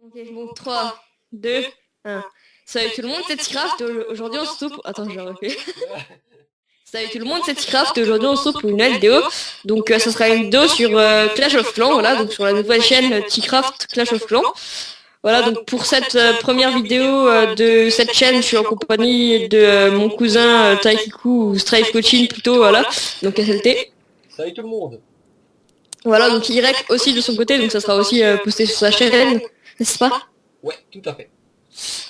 Ok, bon, 3, 2, 1. Salut tout le monde, c'est Ticraft. Aujourd'hui, on se retrouve pour... Attends, je vais reculer. Salut tout le monde, c'est Ticraft. Aujourd'hui, on se retrouve pour une nouvelle vidéo. Donc, ça sera une vidéo sur Clash of Clans. Voilà, donc sur la nouvelle chaîne Ticraft Clash of Clans. Voilà, donc pour cette première vidéo de cette chaîne, je suis en compagnie de mon cousin Taikiku, ou Strife Coaching plutôt, voilà. Donc SLT. Salut tout le monde. Voilà, donc Y aussi de son côté, donc ça sera aussi posté sur sa chaîne, n'est-ce pas? Ouais, tout à fait.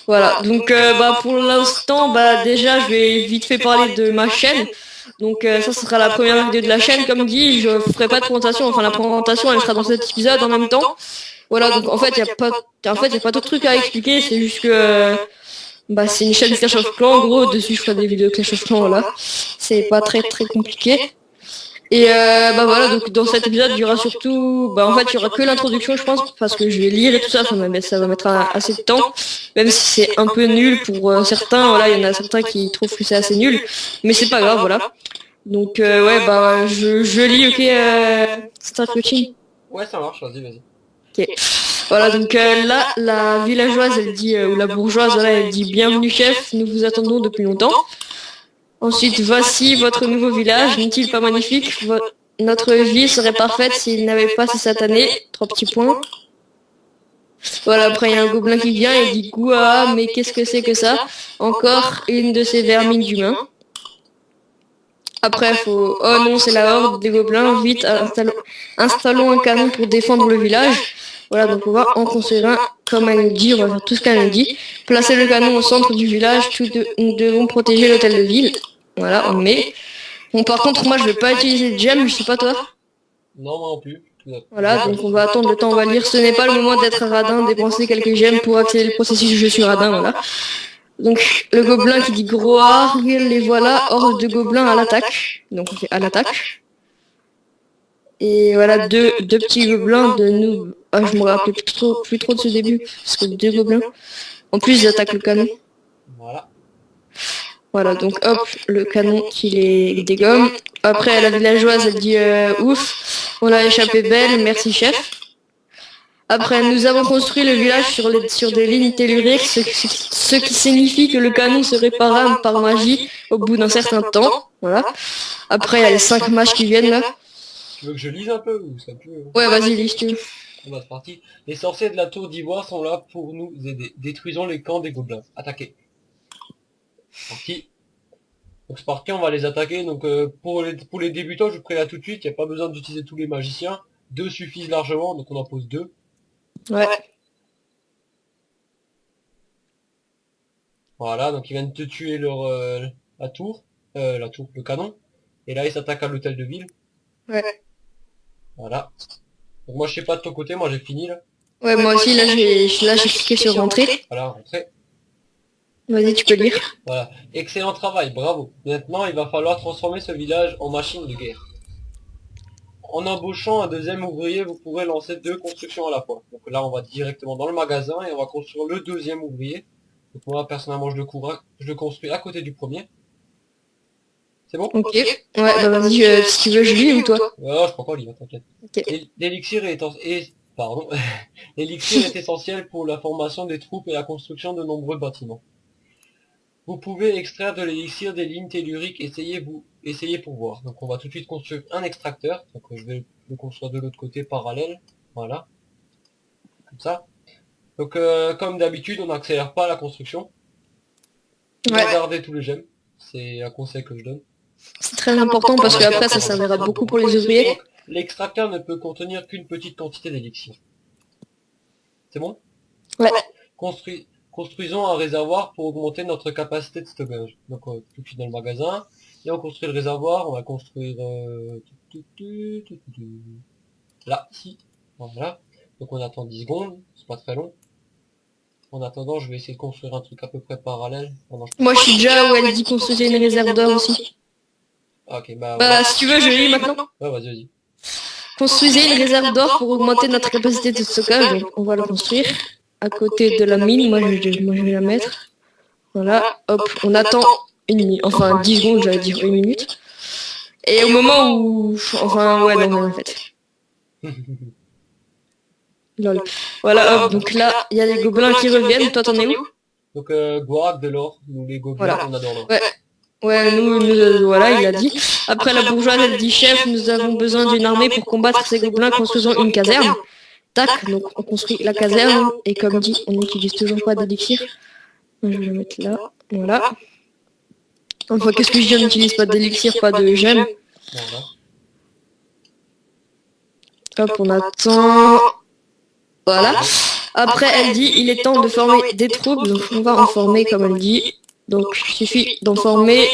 Voilà, donc pour l'instant, déjà je vais vite fait parler de ma chaîne. Donc ça ce sera la première vidéo de la chaîne, comme dit, je ferai pas de présentation, enfin la présentation elle sera dans cet épisode en même temps. Voilà, donc en fait il y a pas d'autres trucs à expliquer, c'est juste que c'est une chaîne Clash of Clans, en gros, dessus je ferai des vidéos Clash of Clans, voilà. C'est pas très très compliqué. Et voilà, donc dans cet épisode, il y aura surtout, en fait, il y aura que l'introduction, je pense, parce que je vais lire et tout ça, ça va mettre assez de temps, même si c'est un peu nul pour certains, voilà, il y en a certains qui trouvent que c'est assez nul, mais c'est pas grave, voilà. Donc ouais, je lis, ok, start coaching. Ouais, ça marche, vas-y. Ok. Voilà, donc là, la villageoise, elle dit, ou la bourgeoise, voilà, elle dit, bienvenue chef, nous vous attendons depuis longtemps. Ensuite, voici votre nouveau village, n'est-il pas magnifique? Notre vie serait parfaite s'il n'avait pas ces satanés. 3 petits points. Voilà, après il y a un gobelin qui vient et dit Gouah, mais qu'est-ce que c'est que ça? Encore une de ces vermines d'humains. Après, faut... Oh non, c'est la horde des gobelins, vite, installons un canon pour défendre le village. Voilà, donc on va en construire un, comme elle nous dit, on va faire tout ce qu'elle nous dit. Placer le canon au centre du village, nous devons protéger l'hôtel de ville. Voilà, on le met. Bon, par contre, moi, je vais pas utiliser de gemme, je sais pas toi. Non, moi non plus. Voilà, donc on va attendre le temps, on va lire. Ce n'est pas le moment d'être radin, dépenser quelques gemmes pour accélérer le processus, je suis radin, voilà. Donc, le gobelin qui dit Groar, les voilà, horde de gobelins à l'attaque. Donc, on fait à l'attaque. Et voilà, deux petits gobelins de nous. Ah, je me rappelais plus trop de ce début, parce que 2 gobelins. En plus, ils attaquent le canon. Voilà. Voilà, donc hop, le canon qui les dégomme. Après, la villageoise, elle dit ouf, on a échappé belle, merci chef. Après, nous avons construit le village sur des lignes telluriques, ce qui signifie que le canon se réparera par magie au bout d'un certain temps. Voilà. Après, il y a les 5 mages qui viennent là. Tu veux que je lise un peu ou ça peut... Ouais, vas-y, lis tu veux. On va se partir. Les sorciers de la tour d'ivoire sont là pour nous aider. Détruisons les camps des gobelins. Attaquez. Parti. Donc c'est parti, on va les attaquer. Donc pour les débutants, je préviens tout de suite, il n'y a pas besoin d'utiliser tous les magiciens. 2 suffisent largement, donc on en pose 2. Ouais. Voilà, donc ils viennent te tuer la tour, le canon. Et là, ils s'attaquent à l'hôtel de ville. Ouais. Voilà. Donc moi, je sais pas de ton côté, moi j'ai fini là. Ouais, moi aussi, là, j'ai cliqué sur rentrer. Voilà, rentrée. Vas-y, tu peux lire. Voilà. Excellent travail, bravo. Maintenant, il va falloir transformer ce village en machine de guerre. En embauchant un deuxième ouvrier, vous pourrez lancer 2 constructions à la fois. Donc là, on va directement dans le magasin et on va construire le deuxième ouvrier. Donc moi, personnellement, je le construis à côté du premier. C'est bon? Ok. Ouais, vas-y, si tu veux, je lis ou toi? Ouais, je prends pas le livre, t'inquiète. Ok. L'élixir pardon. L'élixir est essentiel pour la formation des troupes et la construction de nombreux bâtiments. Vous pouvez extraire de l'élixir des lignes telluriques, essayez pour voir. Donc on va tout de suite construire un extracteur. Donc je vais le construire de l'autre côté parallèle. Voilà. Comme ça. Donc comme d'habitude, on n'accélère pas la construction. Regardez tous les gemmes. C'est un conseil que je donne. C'est très important parce que après ça servira beaucoup pour les ouvriers. L'extracteur ne peut contenir qu'une petite quantité d'élixir. C'est bon? Ouais. Construisons un réservoir pour augmenter notre capacité de stockage. Donc tout de suite dans le magasin. Et on construit le réservoir, on va construire là, ici. Voilà. Donc on attend 10 secondes, c'est pas très long. En attendant, je vais essayer de construire un truc à peu près parallèle. Moi je suis déjà où elle dit construire une réserve d'or aussi. Ok, si tu veux, je lis maintenant. Ouais, vas-y. Construisez une réserve d'or pour augmenter notre capacité de stockage. Donc on va le construire à côté de la mine. Moi je vais la mettre. Voilà, hop, on attend une minute, enfin 10 secondes, j'allais dire 1 minute. Et au moment où... Enfin, ouais, non, en fait. Lol. Voilà, hop, donc là, il y a les gobelins qui reviennent. Toi, t'en es où? Donc Gorak de l'or, nous les gobelins, Voilà. on adore l'or. Ouais, ouais, voilà, il a dit. Après, la bourgeoise, elle dit, chef, nous avons besoin d'une armée pour combattre ces gobelins, construisons une caserne. Tac, donc on construit la caserne, et comme dit, on n'utilise toujours pas d'élixir. Je vais le mettre là, voilà. Enfin, qu'est-ce que je dis, on n'utilise pas d'élixir, pas de gemmes. Voilà. Hop, on attend. Voilà. Après, elle dit, il est temps de former des troupes, donc on va en former, comme elle dit. Donc, il suffit d'en former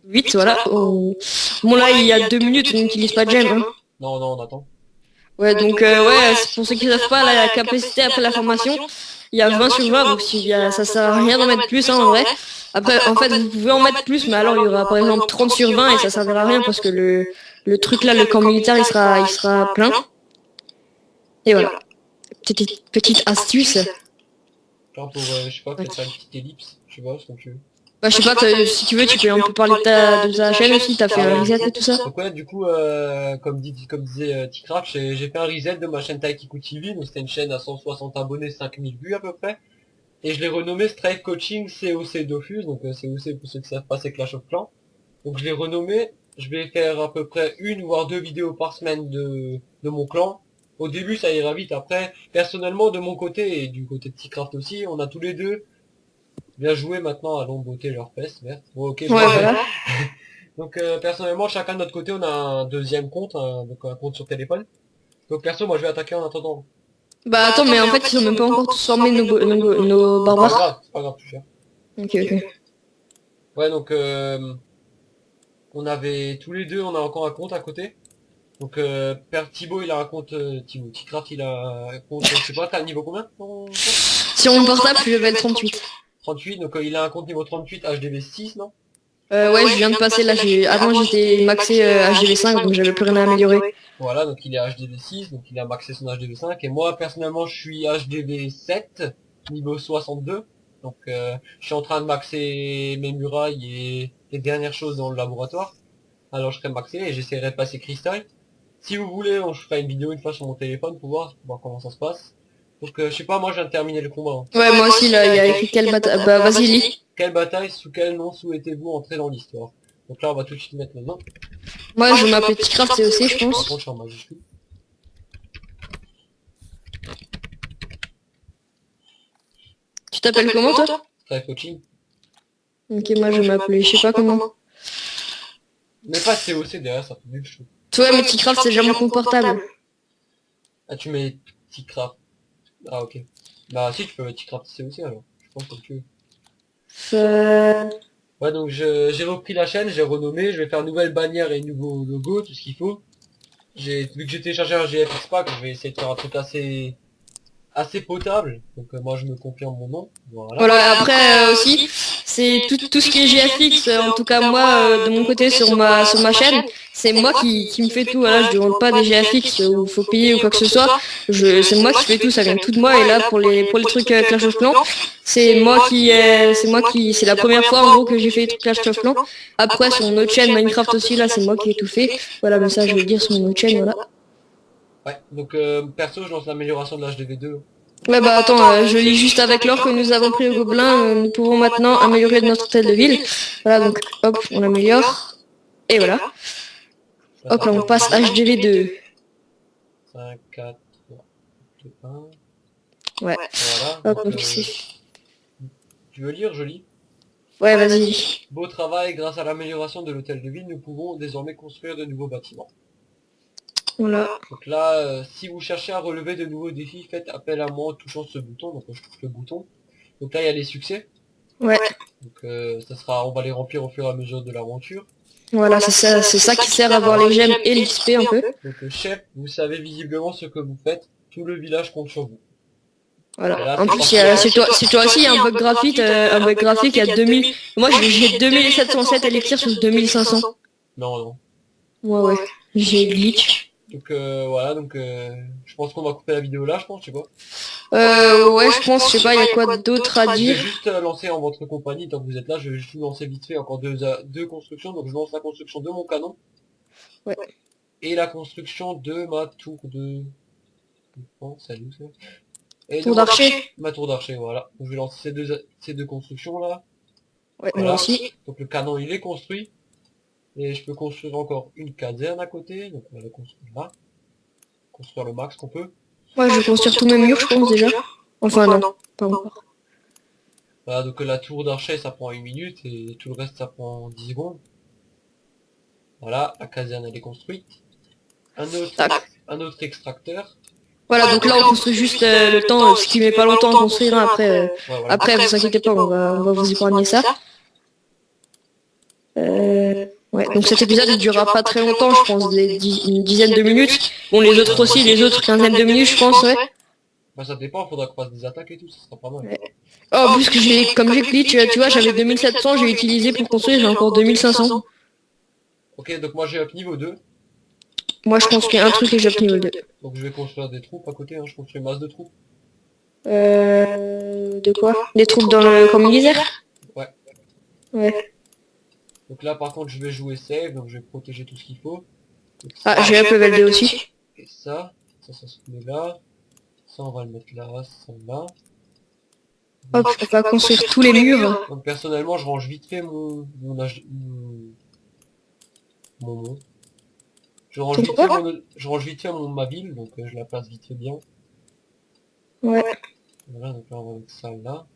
8, voilà. Bon, là, il y a 2 minutes, on n'utilise pas de gemmes, hein. Non, non, on attend. Ouais, donc, ouais, pour ceux qui ne savent pas, la capacité après la formation, il y a 20 sur 20, donc ça sert à rien d'en mettre plus, hein, en vrai. Après, en fait, vous pouvez en mettre plus, mais alors il y aura par exemple 30 sur 20 et ça servira à rien parce que le truc là, le camp militaire, il sera plein. Et voilà. Petite astuce. Genre pour, je sais pas, peut-être faire une petite ellipse, je sais pas, ce que tu veux. Bah, je sais pas, si tu veux, tu peux un peu parler de ta chaîne aussi, t'as fait un reset et tout ça. Donc ouais, du coup, comme disait Ticraft, j'ai fait un reset de ma chaîne Taikiku TV, donc c'était une chaîne à 160 abonnés, 5000 vues à peu près. Et je l'ai renommé Strike Coaching COC Dofus, donc COC pour ceux qui savent pas c'est Clash of Clans. Donc je l'ai renommé, je vais faire à peu près une voire deux vidéos par semaine de mon clan. Au début ça ira vite, après personnellement de mon côté et du côté de Ticraft aussi, on a tous les deux bien joué maintenant, allons botter leur fesses, merde. Bon ok, Ouais, voilà. donc personnellement chacun de notre côté on a un deuxième compte, donc un compte sur téléphone. Donc perso moi je vais attaquer en attendant. Bah, attends, mais en fait, ils sont même pas encore tous formés, nos barbares. C'est pas grave, tu gères. Ok, ok. Ouais donc on avait tous les deux, on a encore un compte à côté. Donc Père Thibaut il a un compte, Thibaut, Ticraft il a un compte, je sais pas, t'as le niveau combien ton compte? Sur mon portable, je suis level 38. 38, donc il a un compte niveau 38 HDV 6, non? Ouais, je viens de passer là. Avant, j'étais maxé HDV 5, donc j'avais plus rien à améliorer. Voilà, donc il est HDV 6, donc il a maxé son HDV 5, et moi personnellement je suis HDV 7, niveau 62, donc je suis en train de maxer mes murailles et les dernières choses dans le laboratoire, alors je serai maxé et j'essaierai de passer cristal. Si vous voulez, je ferai une vidéo une fois sur mon téléphone pour voir comment ça se passe. Donc je sais pas, moi je viens de terminer le combat. Hein. Ouais, moi aussi là, il y a écrit quelle bataille. Bah, vas-y, lis. Quelle bataille, sous quel nom souhaitez-vous entrer dans l'histoire? Donc là on va tout de suite mettre maintenant. Moi, je m'appelle Ticraft, c'est aussi, je Par pense. contre je suis en majuscule. Tu t'appelles comment, toi? Strike Coaching. Ok, moi, je m'appelais, je sais pas comment. Mais pas COC derrière, ça fait nul, je trouve. Toi, mais Ticraft, c'est déjà mon compte portable. Ah, tu mets Ticraft. Ah, ok. Bah, si, tu peux mettre Ticraft COC alors. Je pense que tu veux. Ouais, donc j'ai repris la chaîne, j'ai renommé, je vais faire une nouvelle bannière et un nouveau logo, tout ce qu'il faut. Vu que j'ai téléchargé un GFX pack, je vais essayer de faire un truc assez potable. Donc moi je me confirme mon nom. Voilà. Voilà, après aussi, c'est tout ce qui est GFX, en tout cas moi, de mon côté sur ma chaîne, c'est moi qui me fait tout. Voilà, je demande pas des GFX où faut payer ou quoi que ce soit. C'est moi qui fais tout, ça vient tout de moi. Et là pour les trucs Clash of Clans, c'est c'est la première fois en gros que j'ai fait des trucs Clash of Clans. Après sur mon autre chaîne Minecraft aussi, là c'est moi qui ai tout fait. Voilà, mais ça je vais le dire sur mon autre chaîne, voilà. Ouais, donc perso je lance l'amélioration de l'HDV2. Ouais bah attends, je lis juste avec l'or que nous avons pris au gobelin, nous pouvons maintenant améliorer notre hôtel de ville. Voilà donc hop, on améliore. Et voilà. Hop là on passe HDV2. 5, 4, 3, 2, 1. Ouais. Voilà. Hop, Donc, donc c'est... tu veux lire, je lis. Ouais vas-y. Beau travail, grâce à l'amélioration de l'hôtel de ville, nous pouvons désormais construire de nouveaux bâtiments. Voilà. Donc là, si vous cherchez à relever de nouveaux défis, faites appel à moi en touchant ce bouton. Donc je touche le bouton. Donc là, il y a les succès. Ouais. Donc on va les remplir au fur et à mesure de l'aventure. Voilà, c'est ça qui sert à avoir les gemmes et l'XP un peu. Donc chef, vous savez visiblement ce que vous faites. Tout le village compte sur vous. Voilà. Là, En plus, c'est toi aussi, il y a un bug graphique, il y a 2000. Moi, j'ai 2707 élixirs sur 2500. Non, non. Ouais. J'ai glitch. Donc voilà, donc je pense qu'on va couper la vidéo là, je pense, je sais pas. Ouais, je pense, je sais pas, il y a quoi d'autre à Je vais dire. juste lancer en votre compagnie, tant que vous êtes là, je vais juste vous lancer vite fait encore deux constructions. Donc je lance la construction de mon canon. Ouais. Et la construction de ma tour de... Bon, salut, ça. Et Tour donc, d'archer. ma tour d'archer, voilà. Donc, je vais lancer ces deux constructions là. Ouais, Voilà. moi aussi. Donc le canon il est construit. Et je peux construire encore une caserne à côté. Donc on va la construire là. Construire le max qu'on peut. Moi, je vais construire tous mes murs, je pense, déjà. Enfin, non, pas encore. Voilà, donc la tour d'archer ça prend 1 minute et tout le reste ça prend 10 secondes. Voilà, la caserne elle est construite. Tac. Un autre extracteur. Voilà, donc là, on construit juste le temps, ce qui met pas longtemps à construire. Hein, après, Ouais, voilà. après, vous inquiétez pas, on va vous épargner ça. Ouais, donc cet épisode il durera pas très longtemps, je pense, une dizaine de minutes. Bon, les autres aussi, les autres quinzaine de minutes, je pense, ouais. Bah ça dépend, faudra qu'on fasse des attaques et tout, ça sera pas mal. Ouais. Oh, en plus que comme j'ai dit, tu vois, j'avais 2700, j'ai utilisé pour construire, j'ai encore 2500. Ok, donc moi j'ai up niveau 2. Moi, je construis un truc et j'ai niveau 2. Donc je vais construire des troupes à côté, hein. Je construis une masse de troupes. De quoi? Des troupes dans le camp militaire? Ouais. Ouais. Donc là par contre je vais jouer save, donc je vais protéger tout ce qu'il faut. Donc, Ah, j'ai up level 2 aussi. et ça se met là. Ça on va le mettre là, ça là. Hop, on va construire tous les murs. Donc personnellement je range vite fait mon je range vite fait ma ville, donc je la place vite fait bien. Ouais. Voilà, donc là on va mettre ça là.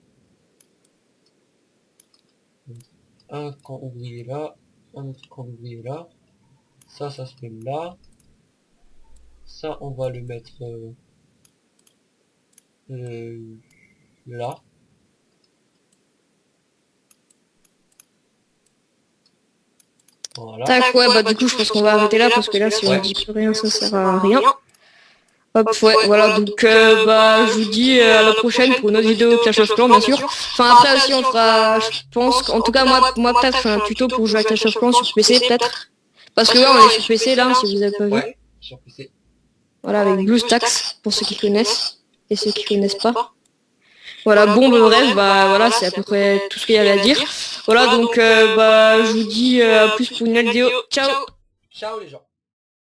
Un camp ouvrier là, un autre camp ouvrier là. Ça se met là. Ça on va le mettre là. Voilà. Tac, ouais, bah du coup, je pense qu'on va arrêter là parce que là, si on dit plus rien, ça sert à rien. Hop, ouais, voilà, donc bah je vous dis à la prochaine pour une autre vidéo Clash of Clans, bien sûr. Enfin, après aussi, on fera, je pense, en tout cas, moi peut-être, je fais un tuto pour jouer à Clash of Clans sur PC, peut-être. Parce que ouais, on est sur PC là, si vous avez pas vu. Ouais, sur PC. Voilà, avec BlueStacks, pour ceux qui connaissent, et ceux qui connaissent pas. Voilà, bon, bref, bah voilà, c'est à peu près tout ce qu'il y avait à dire. Voilà, donc bah je vous dis à plus pour une autre vidéo. Ciao! Ciao les gens.